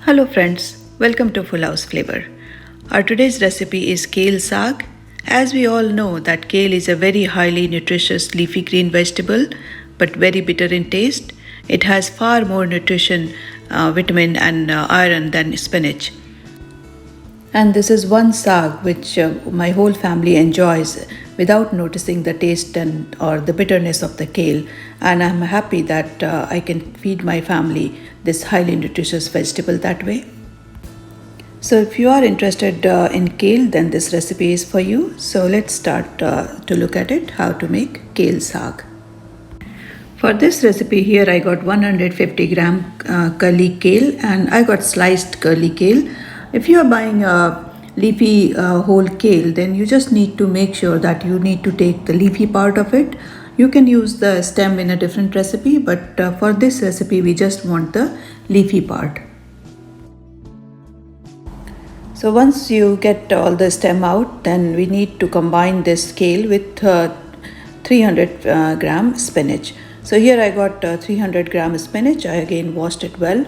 Hello friends, welcome to Full House Flavor. Our today's recipe is Kale Saag. As we all know that kale is a very highly nutritious leafy green vegetable but very bitter in taste. It has far more nutrition, vitamin and iron than spinach. And this is one saag which my whole family enjoys without noticing the taste and or the bitterness of the kale. And I'm happy that I can feed my family this highly nutritious vegetable that way. So if you are interested in kale, then this recipe is for you. So let's start to look at it, how to make kale saag. For this recipe here I got 150 gram curly kale and I got sliced curly kale. If you are buying a leafy whole kale, then you just need to make sure that you need to take the leafy part of it. You can use the stem in a different recipe, but for this recipe we just want the leafy part. So once you get all the stem out, then we need to combine this kale with 300 gram spinach. So here I got 300 gram spinach. I again washed it well.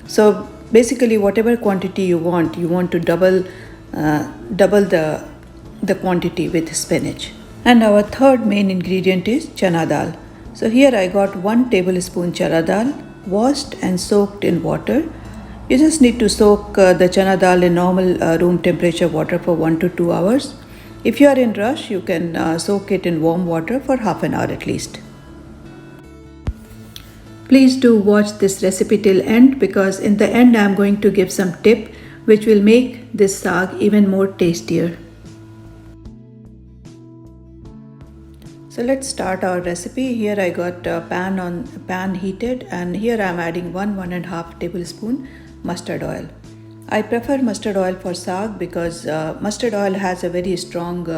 So basically whatever quantity you want to double the quantity with spinach. And our third main ingredient is chana dal. So here I got 1 tablespoon chana dal washed and soaked in water. You just need to soak the chana dal in normal room temperature water for 1 to 2 hours. If you are in rush, you can soak it in warm water for half an hour at least. Please do watch this recipe till end, because in the end I am going to give some tip which will make this saag even more tastier. So let's start our recipe. Here I got a pan heated, and here I am adding 1.5 tablespoon mustard oil. I prefer mustard oil for saag because mustard oil has a very strong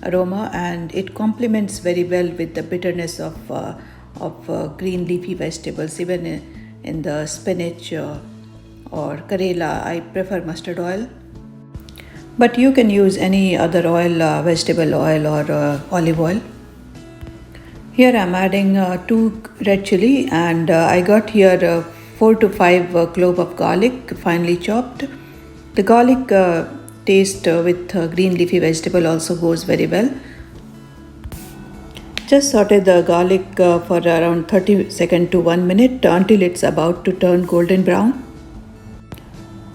aroma and it complements very well with the bitterness of green leafy vegetables. Even in the spinach or karela, I prefer mustard oil. But you can use any other oil, vegetable oil or olive oil. Here I am adding 2 red chilli, and I got here 4 to 5 cloves of garlic finely chopped. The garlic taste with green leafy vegetable also goes very well. Just saute the garlic for around 30 seconds to 1 minute until it's about to turn golden brown.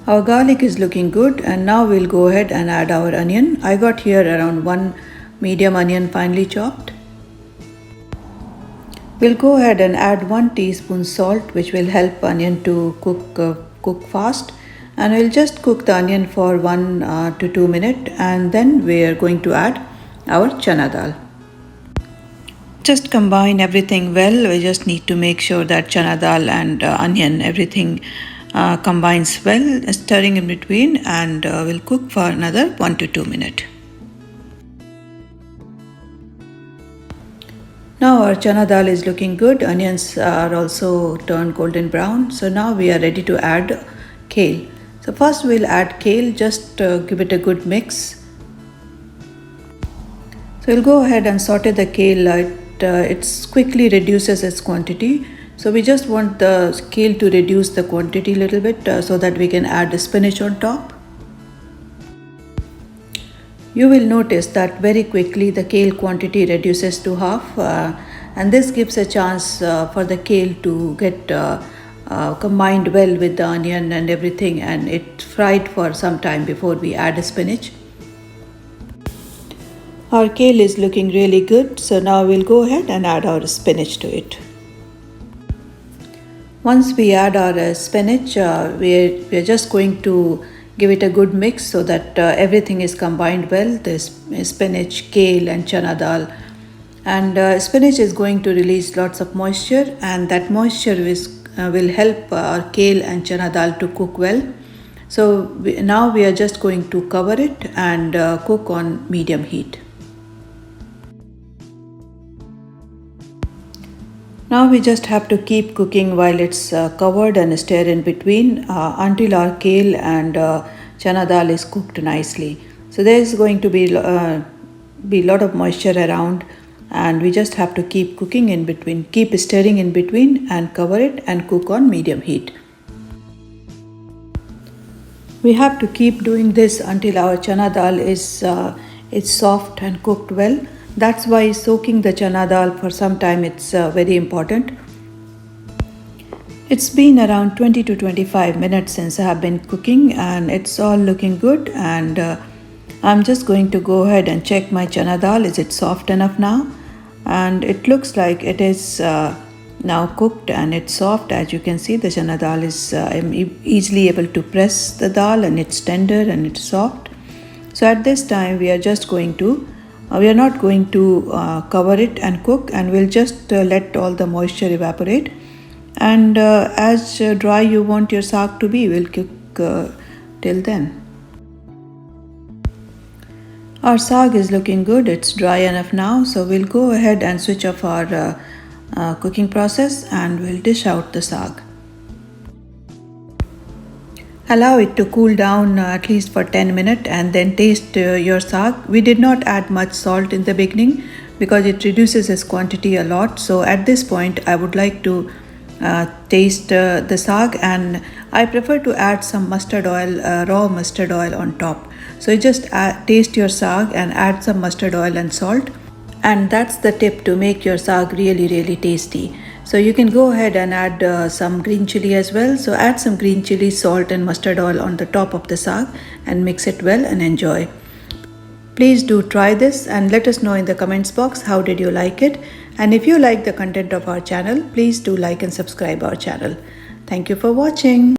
Our garlic is looking good, and now we'll go ahead and add our onion. I got here around 1 medium onion finely chopped. We'll go ahead and add 1 teaspoon salt, which will help onion to cook fast. And we'll just cook the onion for 1 to 2 minutes, and then we are going to add our chana dal. Just combine everything well. We just need to make sure that chana dal and onion, everything combines well, stirring in between, and we'll cook for another 1 to 2 minutes. Now our chana dal is looking good. Onions are also turned golden brown. So now we are ready to add kale. So first we'll add kale, just give it a good mix. So we'll go ahead and saute the kale. It quickly reduces its quantity. So we just want the kale to reduce the quantity a little bit so that we can add the spinach on top. You will notice that very quickly the kale quantity reduces to half, and this gives a chance for the kale to get combined well with the onion and everything, and it fried for some time before we add the spinach. Our kale is looking really good, so now we'll go ahead and add our spinach to it. Once we add our spinach, we're just going to give it a good mix so that everything is combined well, the spinach, kale and chana dal. And spinach is going to release lots of moisture, and that moisture will help our kale and chana dal to cook well. So now we are just going to cover it and cook on medium heat. Now we just have to keep cooking while it's covered and stir in between until our kale and chana dal is cooked nicely. So there is going to be a lot of moisture around, and we just have to keep cooking in between, keep stirring in between and cover it and cook on medium heat. We have to keep doing this until our chana dal is soft and cooked well. That's why soaking the chana dal for some time it's very important. It's been around 20 to 25 minutes since I have been cooking and it's all looking good, and I'm just going to go ahead and check my chana dal. Is it soft enough now? And it looks like it is now cooked and it's soft. As you can see, the chana dal is I'm easily able to press the dal and it's tender and it's soft. So at this time we are just going to we are not going to cover it and cook, and we'll just let all the moisture evaporate. And as dry you want your saag to be, we'll cook till then. Our saag is looking good, it's dry enough now, so we'll go ahead and switch off our cooking process and we'll dish out the saag. Allow it to cool down at least for 10 minutes and then taste your saag. We did not add much salt in the beginning because it reduces its quantity a lot. So at this point I would like to taste the saag, and I prefer to add some mustard oil, raw mustard oil on top. So you just taste your saag and add some mustard oil and salt, and that's the tip to make your saag really tasty. So you can go ahead and add some green chilli as well. So add some green chilli, salt and mustard oil on the top of the saag and mix it well and enjoy. Please do try this and let us know in the comments box how did you like it. And if you like the content of our channel, please do like and subscribe our channel. Thank you for watching.